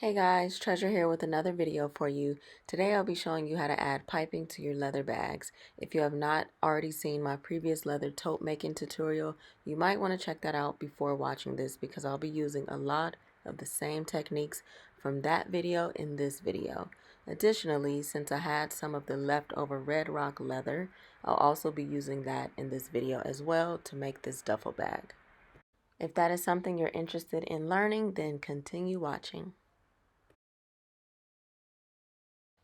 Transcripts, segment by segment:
Hey guys, Treasure here with another video for you. Today I'll be showing you how to add piping to your leather bags. If you have not already seen my previous leather tote making tutorial, you might want to check that out before watching this because I'll be using a lot of the same techniques from that video in this video. Additionally, since I had some of the leftover Redrock leather, I'll also be using that in this video as well to make this duffel bag. If that is something you're interested in learning, then continue watching.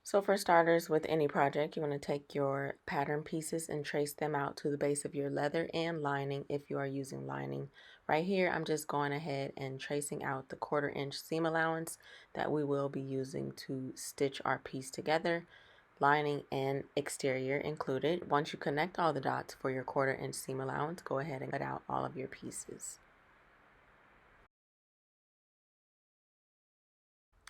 So for starters, with any project, you want to take your pattern pieces and trace them out to the base of your leather and lining if you are using lining. Right here, I'm just going ahead and tracing out the 1/4 inch seam allowance that we will be using to stitch our piece together, lining and exterior included. Once you connect all the dots for your 1/4 inch seam allowance, go ahead and cut out all of your pieces.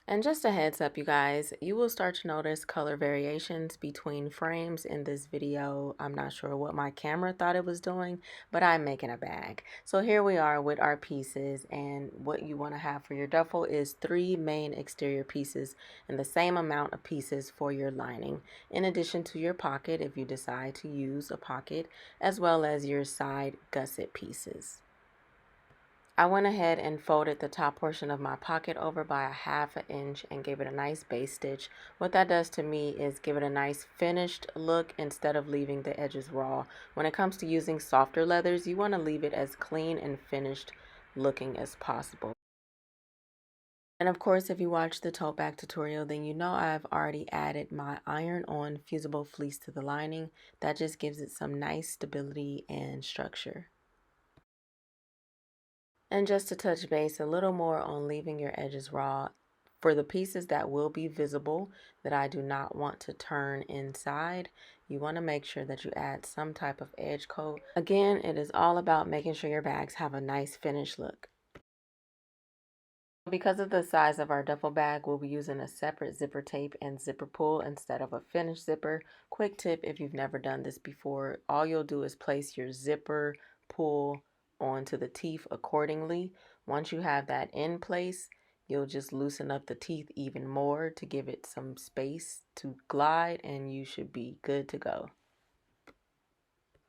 And just a heads up, you guys, you will start to notice color variations between frames in this video. I'm not sure what my camera thought it was doing, but I'm making a bag. So here we are with our pieces, and what you want to have for your duffel is 3 main exterior pieces and the same amount of pieces for your lining, in addition to your pocket if you decide to use a pocket, as well as your side gusset pieces. I went ahead and folded the top portion of my pocket over by a 1/2 inch and gave it a nice base stitch. What that does to me is give it a nice finished look instead of leaving the edges raw. When it comes to using softer leathers, you want to leave it as clean and finished looking as possible. And of course, if you watched the tote bag tutorial, then you know I've already added my iron-on Fusible Fleece to the lining. That just gives it some nice stability and structure. And just to touch base a little more on leaving your edges raw, for the pieces that will be visible that I do not want to turn inside, you want to make sure that you add some type of edge coat. Again, it is all about making sure your bags have a nice finished look. Because of the size of our duffel bag, we'll be using a separate zipper tape and zipper pull instead of a finished zipper. Quick tip, if you've never done this before, all you'll do is place your zipper pull onto the teeth accordingly. Once you have that in place, you'll just loosen up the teeth even more to give it some space to glide, and you should be good to go.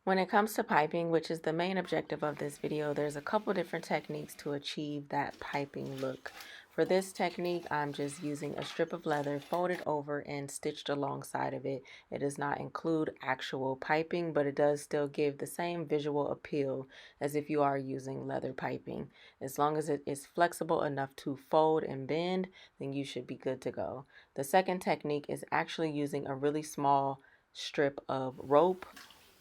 When it comes to piping, which is the main objective of this video, there's a couple different techniques to achieve that piping look. For this technique, I'm just using a strip of leather folded over and stitched alongside of it. It does not include actual piping, but it does still give the same visual appeal as if you are using leather piping. As long as it is flexible enough to fold and bend, then you should be good to go. The second technique is actually using a really small strip of rope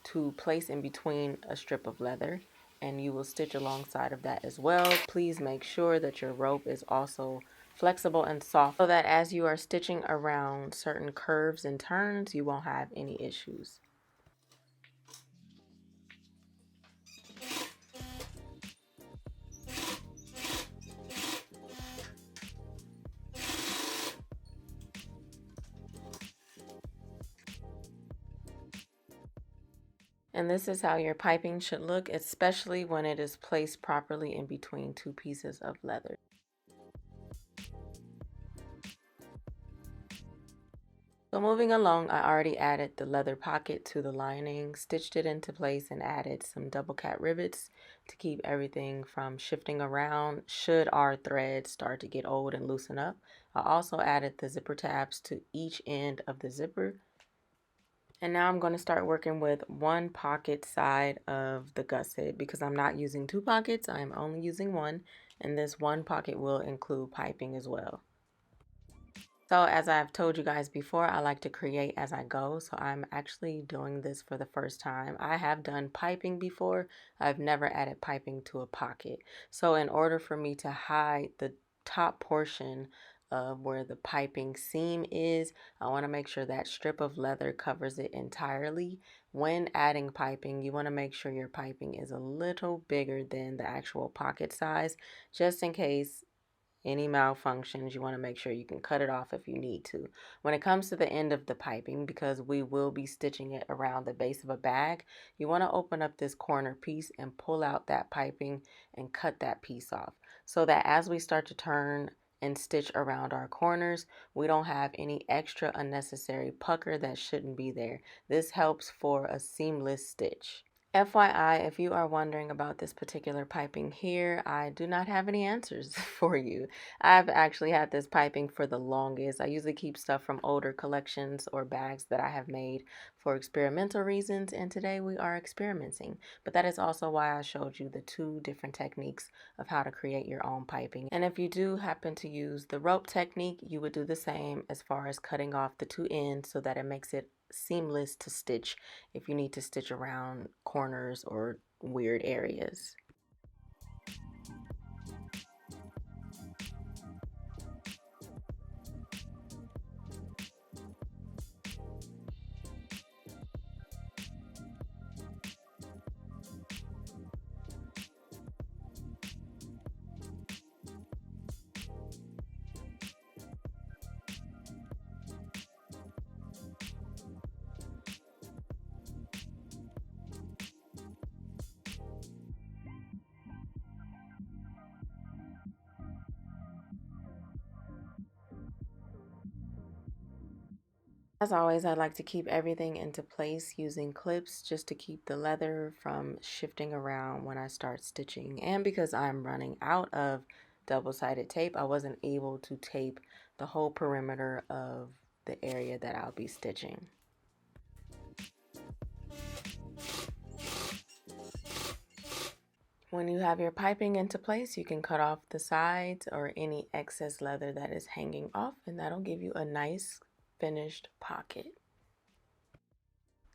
to place in between a strip of leather, and you will stitch alongside of that as well. Please make sure that your rope is also flexible and soft so that as you are stitching around certain curves and turns, you won't have any issues. And this is how your piping should look, especially when it is placed properly in between 2 pieces of leather. So moving along, I already added the leather pocket to the lining, stitched it into place, and added some double cat rivets to keep everything from shifting around should our threads start to get old and loosen up. I also added the zipper tabs to each end of the zipper. And now I'm going to start working with one pocket side of the gusset because I'm not using 2 pockets, I'm only using one, and this one pocket will include piping as well. So as I've told you guys before, I like to create as I go. So I'm actually doing this for the first time. I have done piping before. I've never added piping to a pocket. So in order for me to hide the top portion of where the piping seam is, I want to make sure that strip of leather covers it entirely. When adding piping, you want to make sure your piping is a little bigger than the actual pocket size, just in case any malfunctions. You want to make sure you can cut it off if you need to. When it comes to the end of the piping, because we will be stitching it around the base of a bag, you want to open up this corner piece and pull out that piping and cut that piece off so that as we start to turn and stitch around our corners. We don't have any extra unnecessary pucker that shouldn't be there. This helps for a seamless stitch. FYI, if you are wondering about this particular piping here, I do not have any answers for you. I've actually had this piping for the longest. I usually keep stuff from older collections or bags that I have made for experimental reasons, and today we are experimenting. But that is also why I showed you the two different techniques of how to create your own piping. And if you do happen to use the rope technique, you would do the same as far as cutting off the two ends so that it makes it seamless to stitch if you need to stitch around corners or weird areas. As always, I like to keep everything into place using clips just to keep the leather from shifting around when I start stitching. And because I'm running out of double-sided tape, I wasn't able to tape the whole perimeter of the area that I'll be stitching. When you have your piping into place, you can cut off the sides or any excess leather that is hanging off, and that'll give you a nice finished pocket.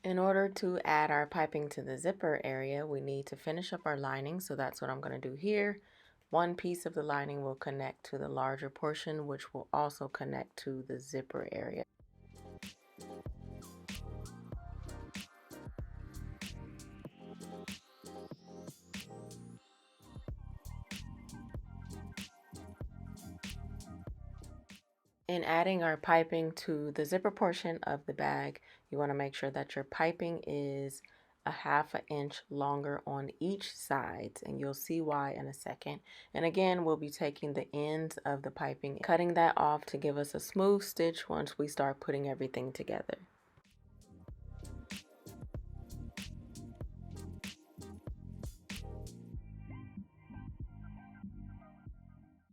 In order to add our piping to the zipper area, we need to finish up our lining, so that's what I'm going to do here. One piece of the lining will connect to the larger portion, which will also connect to the zipper area. In adding our piping to the zipper portion of the bag, you want to make sure that your piping is a half an inch longer on each side, and you'll see why in a second. And again, we'll be taking the ends of the piping, cutting that off to give us a smooth stitch once we start putting everything together.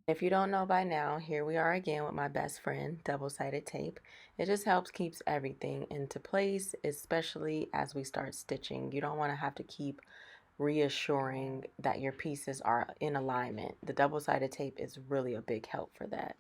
If you don't know by now, here we are again with my best friend, double-sided tape. It just helps keeps everything into place, especially as we start stitching. You don't want to have to keep reassuring that your pieces are in alignment. The double-sided tape is really a big help for that.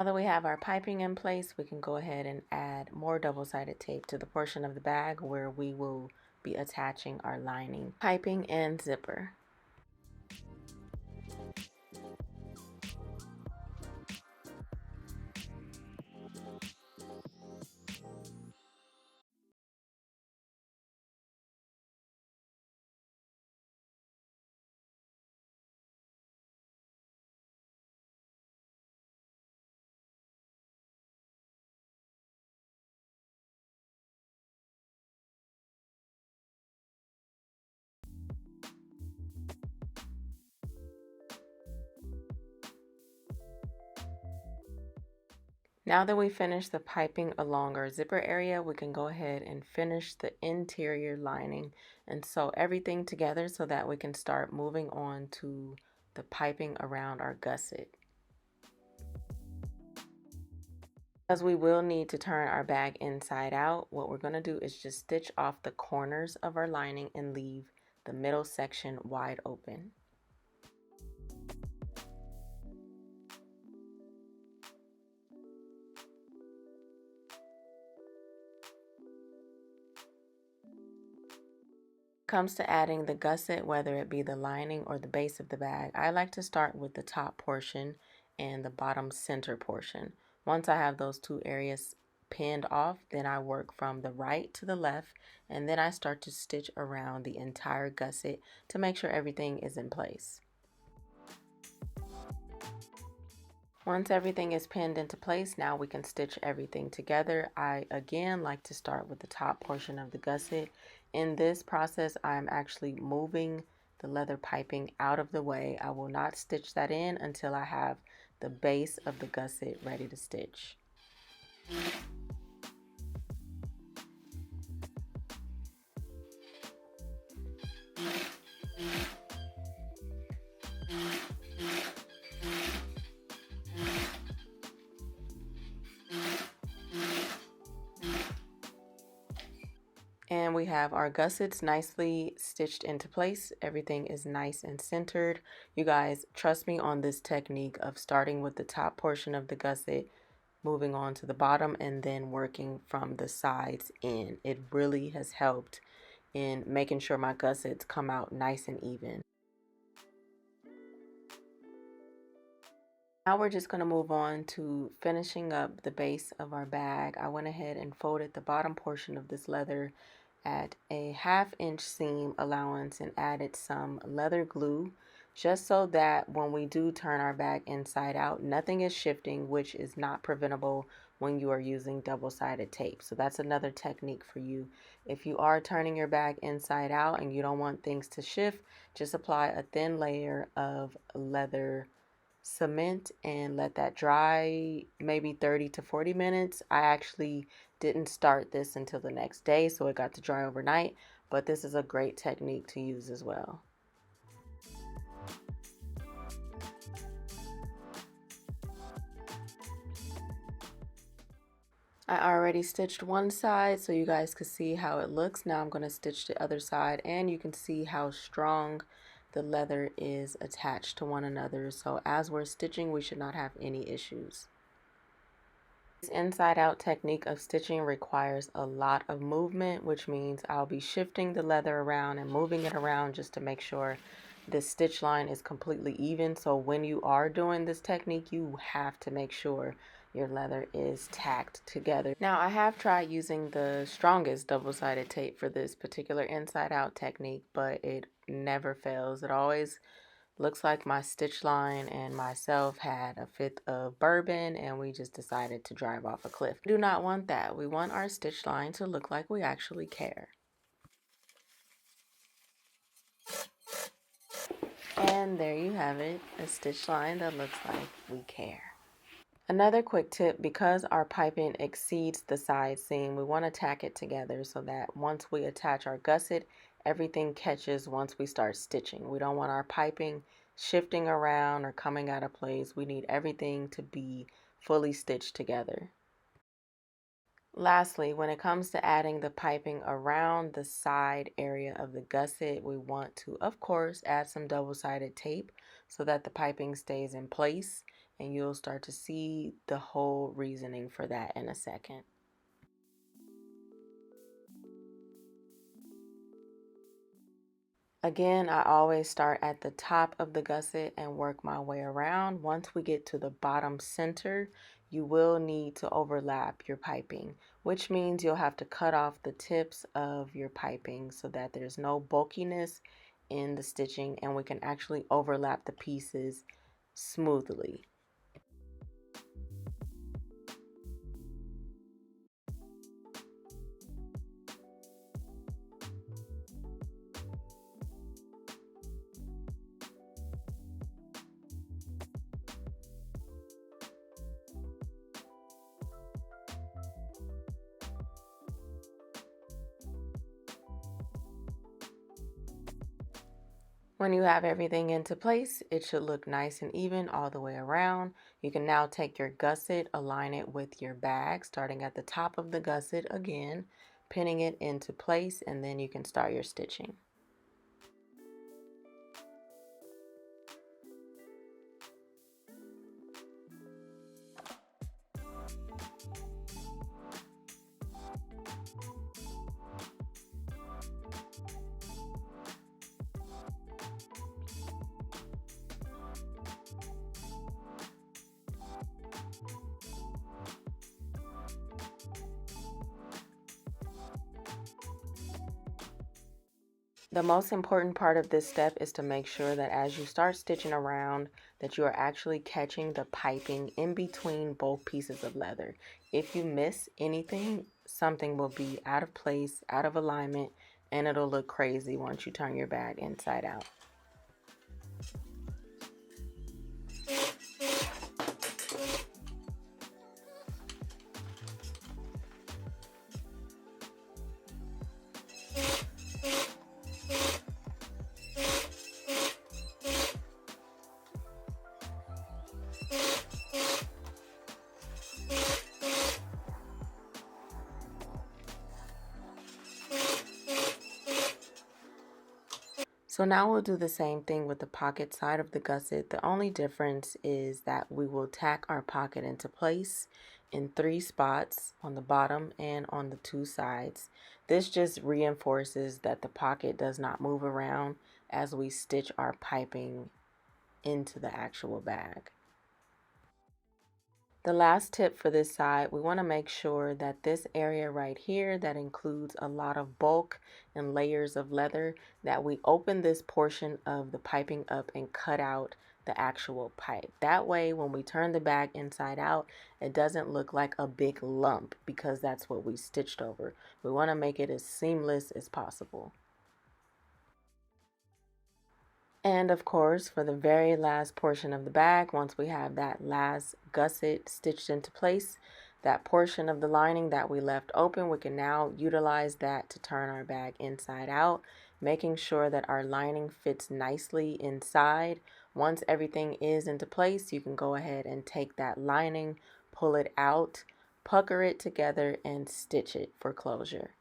Now that we have our piping in place, we can go ahead and add more double-sided tape to the portion of the bag where we will be attaching our lining, piping, and zipper. Now that we finished the piping along our zipper area, we can go ahead and finish the interior lining and sew everything together so that we can start moving on to the piping around our gusset. As we will need to turn our bag inside out, what we're going to do is just stitch off the corners of our lining and leave the middle section wide open. Comes to adding the gusset, whether it be the lining or the base of the bag, I like to start with the top portion and the bottom center portion. Once I have those two areas pinned off, then I work from the right to the left, and then I start to stitch around the entire gusset to make sure everything is in place. Once everything is pinned into place, now we can stitch everything together. I again like to start with the top portion of the gusset. In this process, I'm actually moving the leather piping out of the way. I will not stitch that in until I have the base of the gusset ready to stitch. And we have our gussets nicely stitched into place. Everything is nice and centered. You guys, trust me on this technique of starting with the top portion of the gusset, moving on to the bottom, and then working from the sides in. It really has helped in making sure my gussets come out nice and even. Now we're just going to move on to finishing up the base of our bag. I went ahead and folded the bottom portion of this leather at a 1/2 inch seam allowance and added some leather glue just so that when we do turn our bag inside out, nothing is shifting, which is not preventable when you are using double-sided tape. So that's another technique for you. If you are turning your bag inside out and you don't want things to shift, just apply a thin layer of leather cement and let that dry maybe 30 to 40 minutes. I actually didn't start this until the next day, so it got to dry overnight, but this is a great technique to use as well. I already stitched one side so you guys could see how it looks. Now I'm going to stitch the other side and you can see how strong the leather is attached to one another. So as we're stitching, we should not have any issues. This inside out technique of stitching requires a lot of movement, which means I'll be shifting the leather around and moving it around just to make sure the stitch line is completely even. So when you are doing this technique, you have to make sure your leather is tacked together. Now I have tried using the strongest double-sided tape for this particular inside out technique, but it never fails. It always looks like my stitch line and myself had a fifth of bourbon and we just decided to drive off a cliff. We do not want that. We want our stitch line to look like we actually care. And there you have it, a stitch line that looks like we care. Another quick tip, because our piping exceeds the side seam, we want to tack it together so that once we attach our gusset, everything catches once we start stitching. We don't want our piping shifting around or coming out of place. We need everything to be fully stitched together. Lastly, when it comes to adding the piping around the side area of the gusset, we want to, of course, add some double-sided tape so that the piping stays in place, and you'll start to see the whole reasoning for that in a second. Again, I always start at the top of the gusset and work my way around. Once we get to the bottom center, you will need to overlap your piping, which means you'll have to cut off the tips of your piping so that there's no bulkiness in the stitching and we can actually overlap the pieces smoothly. When you have everything into place, it should look nice and even all the way around. You can now take your gusset, align it with your bag, starting at the top of the gusset again, pinning it into place, and then you can start your stitching. The most important part of this step is to make sure that as you start stitching around that you are actually catching the piping in between both pieces of leather. If you miss anything, something will be out of place, out of alignment, and it'll look crazy once you turn your bag inside out. So now we'll do the same thing with the pocket side of the gusset. The only difference is that we will tack our pocket into place in 3 spots on the bottom and on the 2 sides. This just reinforces that the pocket does not move around as we stitch our piping into the actual bag. The last tip for this side, we want to make sure that this area right here that includes a lot of bulk and layers of leather, that we open this portion of the piping up and cut out the actual pipe. That way when we turn the bag inside out, it doesn't look like a big lump because that's what we stitched over. We want to make it as seamless as possible. And of course, for the very last portion of the bag, once we have that last gusset stitched into place, that portion of the lining that we left open, we can now utilize that to turn our bag inside out, making sure that our lining fits nicely inside. Once everything is into place, you can go ahead and take that lining, pull it out, pucker it together, and stitch it for closure.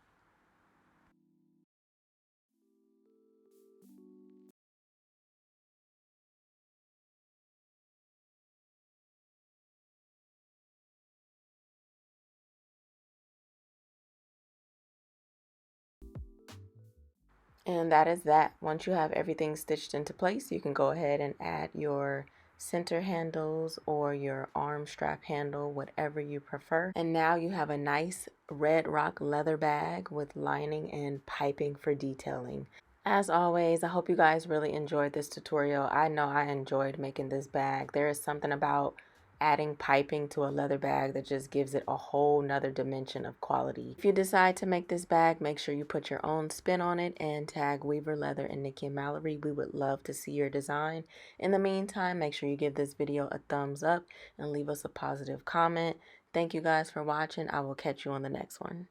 And that is that. Once you have everything stitched into place, you can go ahead and add your center handles or your arm strap handle, whatever you prefer. And now you have a nice Redrock leather bag with lining and piping for detailing. As always, I hope you guys really enjoyed this tutorial. I know I enjoyed making this bag. There is something about adding piping to a leather bag that just gives it a whole nother dimension of quality. If you decide to make this bag, make sure you put your own spin on it and tag Weaver Leather and Nikki&Mallory. We would love to see your design. In the meantime, make sure you give this video a thumbs up and leave us a positive comment. Thank you guys for watching. I will catch you on the next one.